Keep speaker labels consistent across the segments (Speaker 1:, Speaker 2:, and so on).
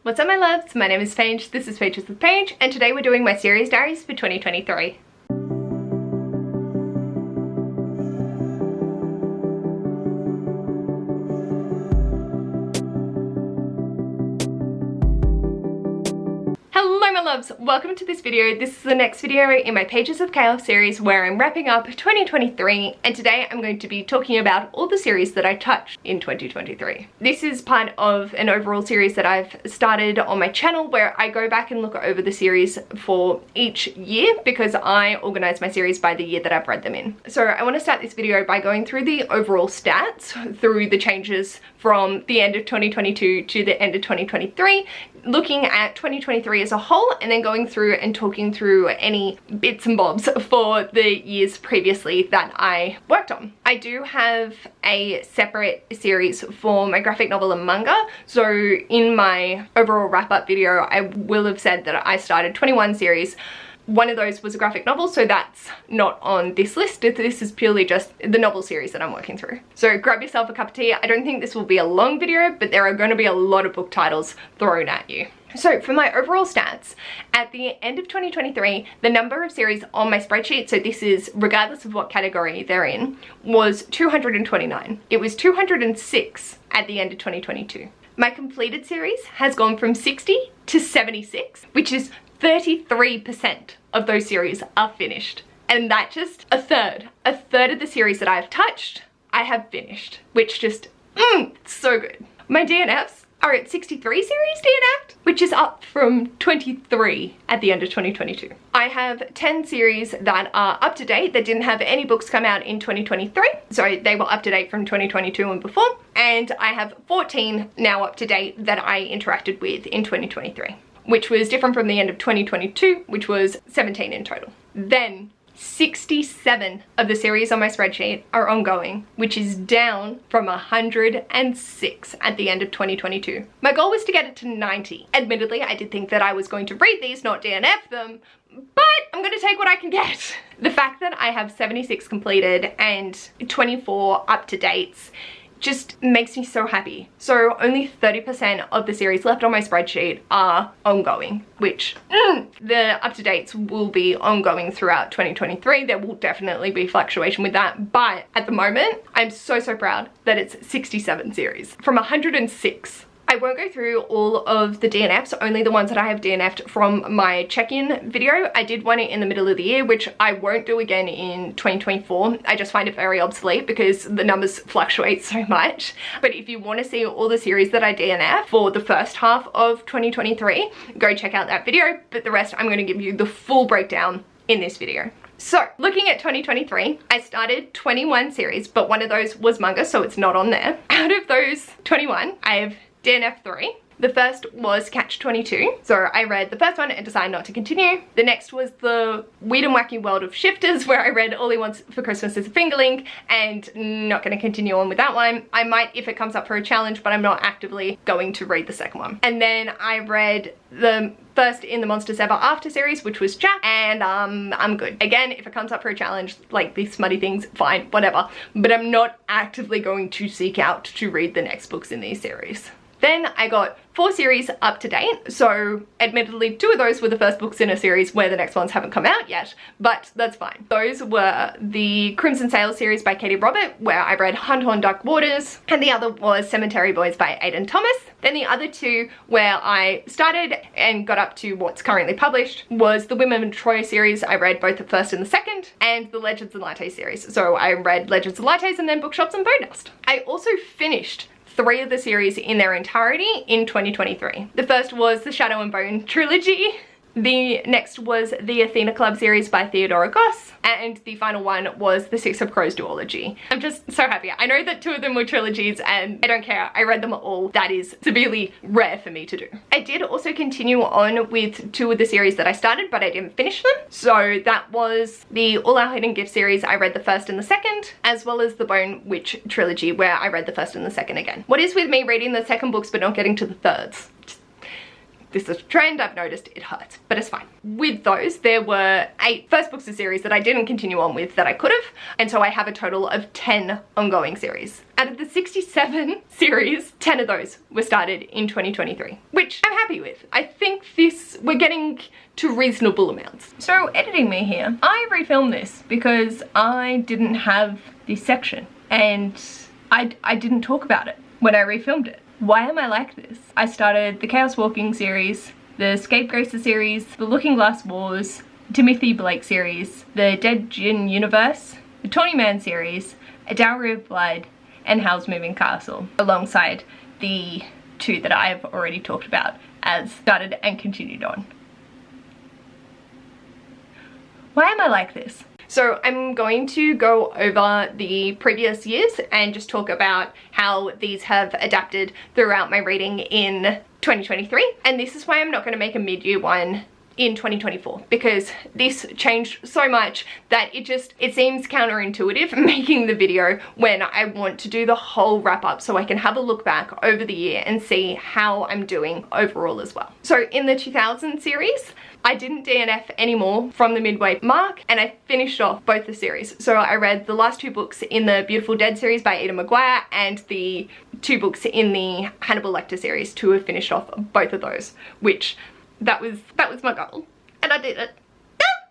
Speaker 1: What's up my loves? My name is Paige, this is Pages with Paige, and today we're doing my series diaries for 2023. Hello my loves, welcome to this video. This is the next video in my Pages of Chaos series where I'm wrapping up 2023, and today I'm going to be talking about all the series that I touched in 2023. This is part of an overall series that I've started on my channel where I go back and look over the series for each year because I organize my series by the year that I've read them in. So I want to start this video by going through the overall stats, through the changes from the end of 2022 to the end of 2023, looking at 2023 as a whole, and then going through and talking through any bits and bobs for the years previously that I worked on. I do have a separate series for my graphic novel and manga, so in my overall wrap-up video I will have said that I started 21 series. One of those was a graphic novel, so that's not on this list. This is purely just the novel series that I'm working through. So grab yourself a cup of tea. I don't think this will be a long video, but there are going to be a lot of book titles thrown at you. So for my overall stats, at the end of 2023, the number of series on my spreadsheet, so this is regardless of what category they're in, was 229. It was 206 at the end of 2022. My completed series has gone from 60 to 76, which is 33% of those series are finished. And that just a third of the series that I've touched, I have finished, which just, so good. My DNFs are at 63 series DNF'd, which is up from 23 at the end of 2022. I have 10 series that are up to date that didn't have any books come out in 2023, so they were up to date from 2022 and before, and I have 14 now up to date that I interacted with in 2023. Which was different from the end of 2022, which was 17 in total. Then 67 of the series on my spreadsheet are ongoing, which is down from 106 at the end of 2022. My goal was to get it to 90. Admittedly, I did think that I was going to read these, not DNF them, but I'm gonna take what I can get. The fact that I have 76 completed and 24 up to dates just makes me so happy. So only 30% of the series left on my spreadsheet are ongoing, which the up-to-dates will be ongoing throughout 2023. There will definitely be fluctuation with that, but at the moment, I'm so proud that it's 67 series from 106. I won't go through all of the DNFs, only the ones that I have DNF'd from my check-in video. I did one in the middle of the year, which I won't do again in 2024. I just find it very obsolete because the numbers fluctuate so much. But if you want to see all the series that I DNF for the first half of 2023, go check out that video. But the rest, I'm going to give you the full breakdown in this video. So, looking at 2023, I started 21 series, but one of those was manga, so it's not on there. Out of those 21, I have DNF 3. The first was Catch 22. So I read the first one and decided not to continue. The next was the Weird and Wacky World of Shifters, where I read All He Wants for Christmas is a Fingerling, and not going to continue on with that one. I might if it comes up for a challenge, but I'm not actively going to read the second one. And then I read the first in the Monsters Ever After series, which was Jack, and I'm good. Again, if it comes up for a challenge, like these smutty things, fine, whatever. But I'm not actively going to seek out to read the next books in these series. Then I got 4 series up to date, so admittedly 2 of those were the first books in a series where the next ones haven't come out yet, but that's fine. Those were the Crimson Sail series by Katie Robert, where I read Hunt on Dark Waters, and the other was Cemetery Boys by Aidan Thomas. Then the other 2 where I started and got up to what's currently published was the Women of Troy series. I read both the first and the second, and the Legends and Lattes series. So I read Legends and Lattes and then Bookshops and Bone Dust. I also finished 3 of the series in their entirety in 2023. The first was the Shadow and Bone trilogy. The next was the Athena Club series by Theodora Goss, and the final one was the Six of Crows duology. I'm just so happy. I know that 2 of them were trilogies and I don't care. I read them all. That is severely rare for me to do. I did also continue on with 2 of the series that I started, but I didn't finish them. So that was the All Our Hidden Gifts series. I read the first and the second, as well as the Bone Witch trilogy, where I read the first and the second again. What is with me reading the second books but not getting to the thirds? this is a trend, I've noticed it hurts, but it's fine. With those, there were 8 first books of series that I didn't continue on with that I could have, and so I have a total of 10 ongoing series. Out of the 67 series, 10 of those were started in 2023, which I'm happy with. I think we're getting to reasonable amounts. So editing me here, I refilmed this because I didn't have this section and I didn't talk about it when I refilmed it. Why am I like this? I started the Chaos Walking series, the Scapegracer series, the Looking Glass Wars, Timothy Blake series, the Dead Djinn Universe, the Tawny Man series, A Dowry of Blood, and Howl's Moving Castle, alongside the 2 that I've already talked about as started and continued on. Why am I like this? So I'm going to go over the previous years and just talk about how these have adapted throughout my reading in 2023. And this is why I'm not going to make a mid-year one in 2024, because this changed so much that it seems counterintuitive making the video when I want to do the whole wrap up so I can have a look back over the year and see how I'm doing overall as well. So in the 2000 series, I didn't DNF anymore from the midway mark, and I finished off both the series. So I read the last 2 books in the Beautiful Dead series by Ada Maguire and the 2 books in the Hannibal Lecter series to have finished off both of those, which that was my goal, and I did it.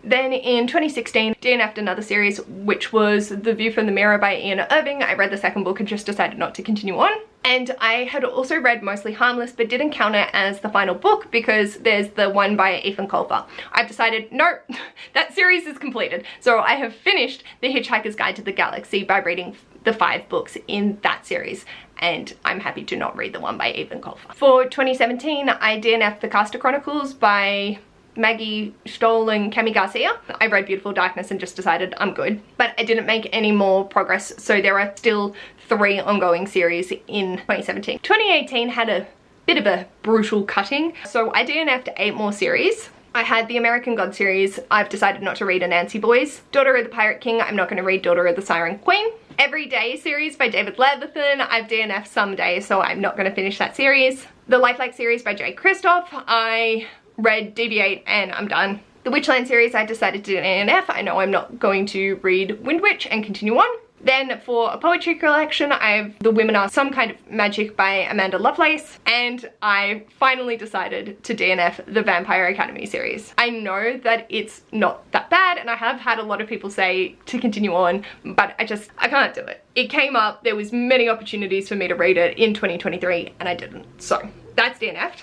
Speaker 1: Then in 2016, DNF'd another series, which was The View from the Mirror by Ian Irving. I read the second book and just decided not to continue on. And I had also read Mostly Harmless, but didn't count it as the final book because there's the one by Ethan Colfer. I've decided, no, that series is completed. So I have finished The Hitchhiker's Guide to the Galaxy by reading the 5 books in that series, and I'm happy to not read the one by Ethan Colfer. For 2017, I DNF'd The Caster Chronicles by Maggie Stoll and Cami Garcia. I read Beautiful Darkness and just decided I'm good, but I didn't make any more progress, so there are still 3 ongoing series in 2017. 2018 had a bit of a brutal cutting, so I DNF'd 8 more series. I had the American God series. I've decided not to read Anansi Boys. Daughter of the Pirate King, I'm not going to read Daughter of the Siren Queen. Every Day series by David Leatherton, I've DNF'd some days, so I'm not going to finish that series. The Lifelike series by Jay Kristoff, I read Deviate and I'm done. The Witchland series, I decided to DNF. I know I'm not going to read Wind Witch and continue on. Then for a poetry collection, I have The Women Are Some Kind of Magic by Amanda Lovelace, and I finally decided to DNF the Vampire Academy series. I know that it's not that bad, and I have had a lot of people say to continue on, but I can't do it. It came up, there was many opportunities for me to read it in 2023, and I didn't. So that's DNF'd.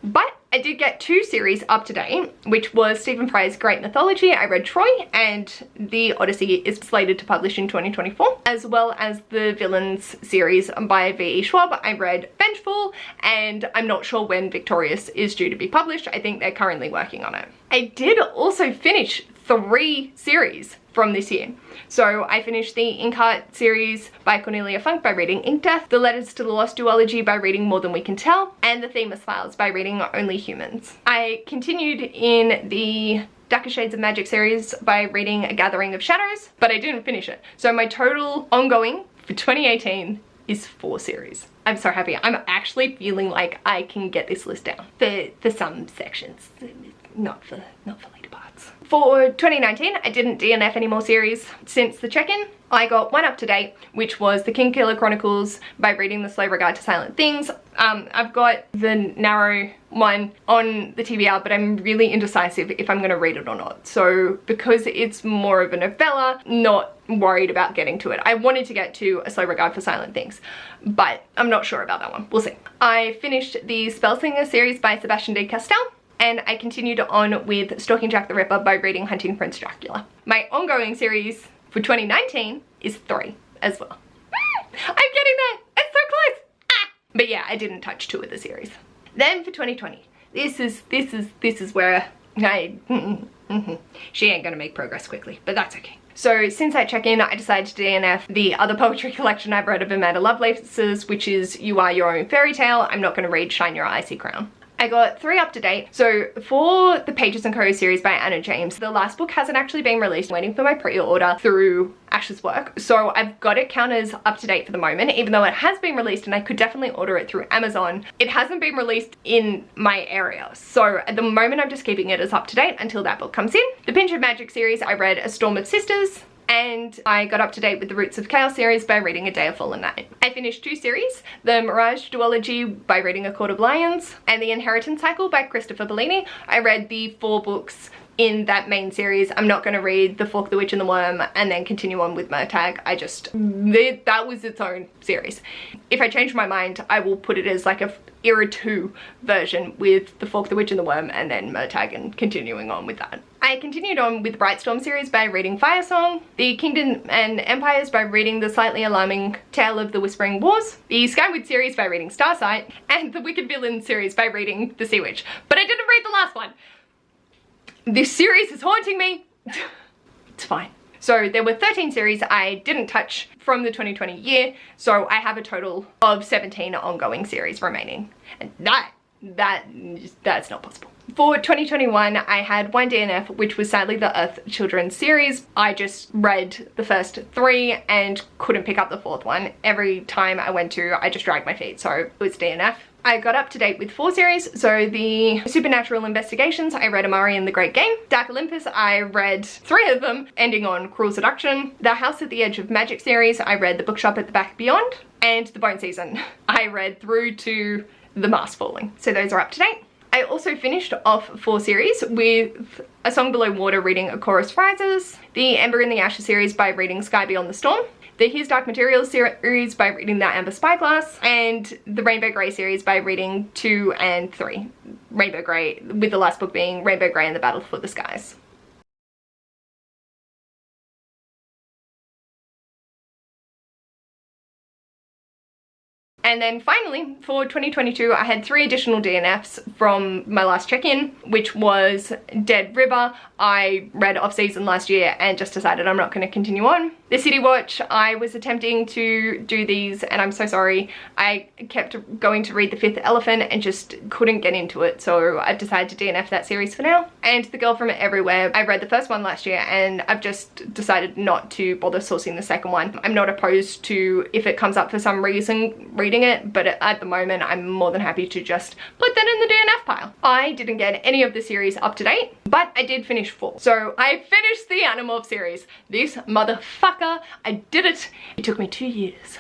Speaker 1: But I did get 2 series up to date, which was Stephen Fry's Great Mythology. I read Troy, and The Odyssey is slated to publish in 2024, as well as the Villains series by V.E. Schwab. I read Vengeful, and I'm not sure when Victorious is due to be published. I think they're currently working on it. I did also finish 3 series from this year. So I finished the Inkheart series by Cornelia Funk by reading Ink Death, the Letters to the Lost duology by reading More Than We Can Tell, and the Themis Files by reading Only Humans. I continued in the Darker Shades of Magic series by reading A Gathering of Shadows, but I didn't finish it. So my total ongoing for 2018 is 4 series. I'm so happy. I'm actually feeling like I can get this list down for some sections, not for later parts. For 2019, I didn't DNF any more series since the check-in. I got one up to date, which was The Kingkiller Chronicles by reading The Slow Regard to Silent Things. I've got the narrow one on the TBR, but I'm really indecisive if I'm going to read it or not. So because it's more of a novella, not worried about getting to it. I wanted to get to A Slow Regard for Silent Things, but I'm not sure about that one. We'll see. I finished the Spellslinger series by Sebastian de Castell, and I continued on with Stalking Jack the Ripper by reading Hunting Prince Dracula. My ongoing series for 2019 is 3 as well. I'm getting there! It's so close! But yeah, I didn't touch 2 of the series. Then for 2020, this is where she ain't gonna make progress quickly, but that's okay. So since that check-in, I decided to DNF the other poetry collection I've read of Amanda Lovelace's, which is You Are Your Own Fairy Tale. I'm not gonna read Shine Your Icy Crown. I got 3 up to date. So for the Pages & Co series by Anna James, the last book hasn't actually been released. I'm waiting for my pre-order through Ash's work. So I've got it counted as up to date for the moment, even though it has been released and I could definitely order it through Amazon. It hasn't been released in my area. So at the moment I'm just keeping it as up to date until that book comes in. The Pinch of Magic series, I read A Storm of Sisters, and I got up to date with the Roots of Chaos series by reading A Day of Fallen Night. I finished 2 series, the Mirage Duology by reading A Court of Lions, and the Inheritance Cycle by Christopher Bellini. I read the 4 books in that main series. I'm not going to read The Fork, the Witch and the Worm and then continue on with Murtagh. That was its own series. If I change my mind, I will put it as like a Era 2 version with The Fork, the Witch and the Worm and then Murtagh and continuing on with that. I continued on with the Brightstorm series by reading Firesong, the Kingdom and Empires by reading The Slightly Alarming Tale of the Whispering Wars, the Skyward series by reading Starsight, and the Wicked Villain series by reading The Sea Witch. But I didn't read the last one. This series is haunting me. It's fine. So there were 13 series I didn't touch from the 2020 year, so I have a total of 17 ongoing series remaining. And that's not possible. For 2021, I had 1 DNF, which was sadly the Earth Children's series. I just read the first 3 and couldn't pick up the 4th one. Every time I went to, I just dragged my feet, so it was DNF. I got up to date with 4 series, so the Supernatural Investigations, I read Amari and the Great Game. Dark Olympus, I read 3 of them, ending on Cruel Seduction. The House at the Edge of Magic series, I read The Bookshop at the Back Beyond. And The Bone Season, I read through to The Mask Falling. So those are up to date. I also finished off 4 series with A Song Below Water reading A Chorus Rises, the Ember in the Ashes series by reading Sky Beyond the Storm, the His Dark Materials series by reading The Amber Spyglass, and the Rainbow Grey series by reading 2 and 3. Rainbow Grey, with the last book being Rainbow Grey and the Battle for the Skies. And then finally, for 2022, I had 3 additional DNFs from my last check-in, which was Dead River. I read off season last year and just decided I'm not going to continue on. The City Watch, I was attempting to do these and I'm so sorry. I kept going to read The Fifth Elephant and just couldn't get into it, so I've decided to DNF that series for now. And The Girl from Everywhere, I read the first one last year and I've just decided not to bother sourcing the second one. I'm not opposed to, if it comes up for some reason, reading it, but at the moment I'm more than happy to just put that in the DNF pile. I didn't get any of the series up to date, but I did finish 4. So I finished the Animorph series. This motherfucker, I did it. It took me 2 years.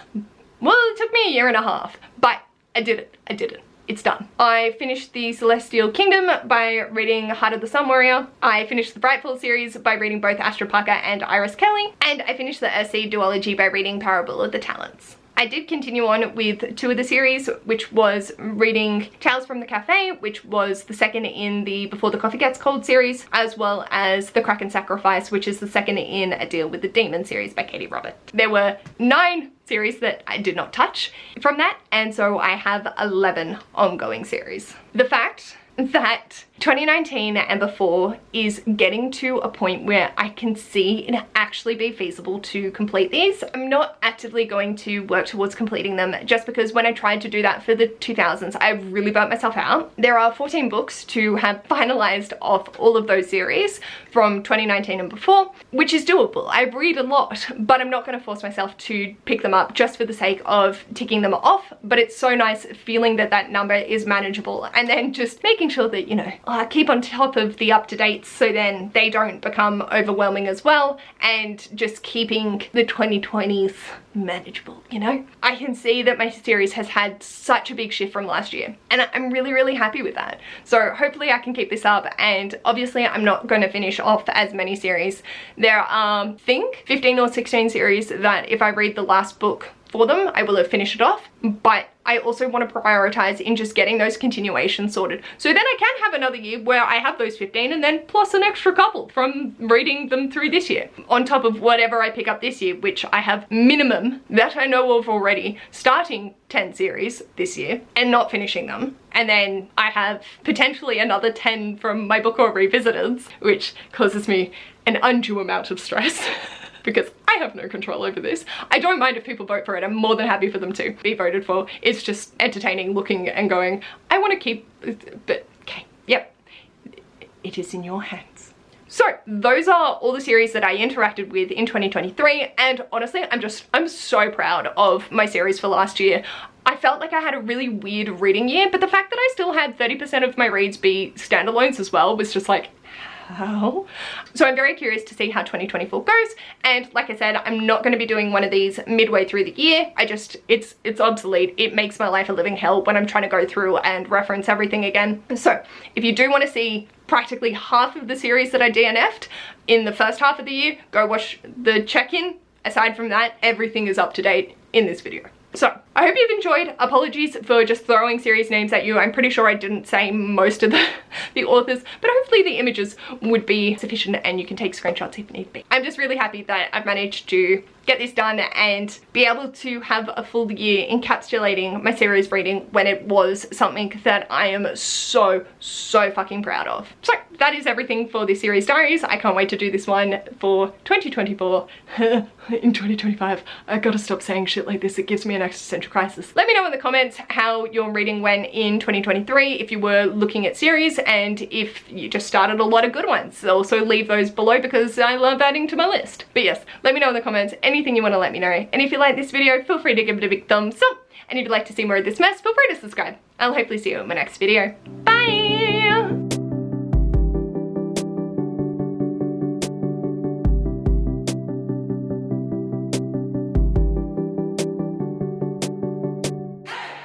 Speaker 1: Well, it took me a year and a half, but I did it. I did it. It's done. I finished the Celestial Kingdom by reading Heart of the Sun Warrior. I finished the Brightfall series by reading both Astra Parker and Iris Kelly. And I finished the Earthsea duology by reading Parable of the Talents. I did continue on with 2 of the series, which was reading Tales from the Cafe, which was the second in the Before the Coffee Gets Cold series, as well as The Kraken Sacrifice, which is the second in A Deal with the Demon series by Katie Robert. There were 9 series that I did not touch from that, and so I have 11 ongoing series. The fact that 2019 and before is getting to a point where I can see it actually be feasible to complete these. I'm not actively going to work towards completing them just because when I tried to do that for the 2000s, I really burnt myself out. There are 14 books to have finalized off all of those series from 2019 and before, which is doable. I read a lot, but I'm not going to force myself to pick them up just for the sake of ticking them off. But it's so nice feeling that that number is manageable and then just making sure that, you know, I keep on top of the up-to-dates so then they don't become overwhelming as well, and just keeping the 2020s manageable, you know? I can see that my series has had such a big shift from last year and I'm really happy with that. So hopefully I can keep this up, and obviously I'm not going to finish off as many series. There are, I think, 15 or 16 series that if I read the last book for them, I will have finished it off, but I also want to prioritize in just getting those continuations sorted. So then I can have another year where I have those 15 and then plus an extra couple from reading them through this year. On top of whatever I pick up this year, which I have minimum that I know of already, starting 10 series this year and not finishing them. And then I have potentially another 10 from my book or revisiteds, which causes me an undue amount of stress. because I have no control over this. I don't mind if people vote for it. I'm more than happy for them to be voted for. It's just entertaining looking and going, I want to keep, but okay, yep, it is in your hands. So those are all the series that I interacted with in 2023, and honestly, I'm so proud of my series for last year. I felt like I had a really weird reading year, but the fact that I still had 30% of my reads be standalones as well was just like, how? So I'm very curious to see how 2024 goes, and like I said, I'm not going to be doing one of these midway through the year. It's obsolete. It makes my life a living hell when I'm trying to go through and reference everything again. So if you do want to see practically half of the series that I DNF'd in the first half of the year, go watch the check-in. Aside from that, everything is up to date in this video. So, I hope you've enjoyed. Apologies for just throwing series names at you. I'm pretty sure I didn't say most of the authors, but hopefully the images would be sufficient and you can take screenshots if need be. I'm just really happy that I've managed to get this done and be able to have a full year encapsulating my series reading when it was something that I am so fucking proud of. So that is everything for this series Diaries. I can't wait to do this one for 2024. In 2025, I gotta stop saying shit like this. It gives me an existential crisis. Let me know in the comments how your reading went in 2023, if you were looking at series, and if you just started a lot of good ones. Also leave those below because I love adding to my list. But yes, let me know in the comments anything you want to let me know. And if you like this video, feel free to give it a big thumbs up. And if you'd like to see more of this mess, feel free to subscribe. I'll hopefully see you in my next video. Bye!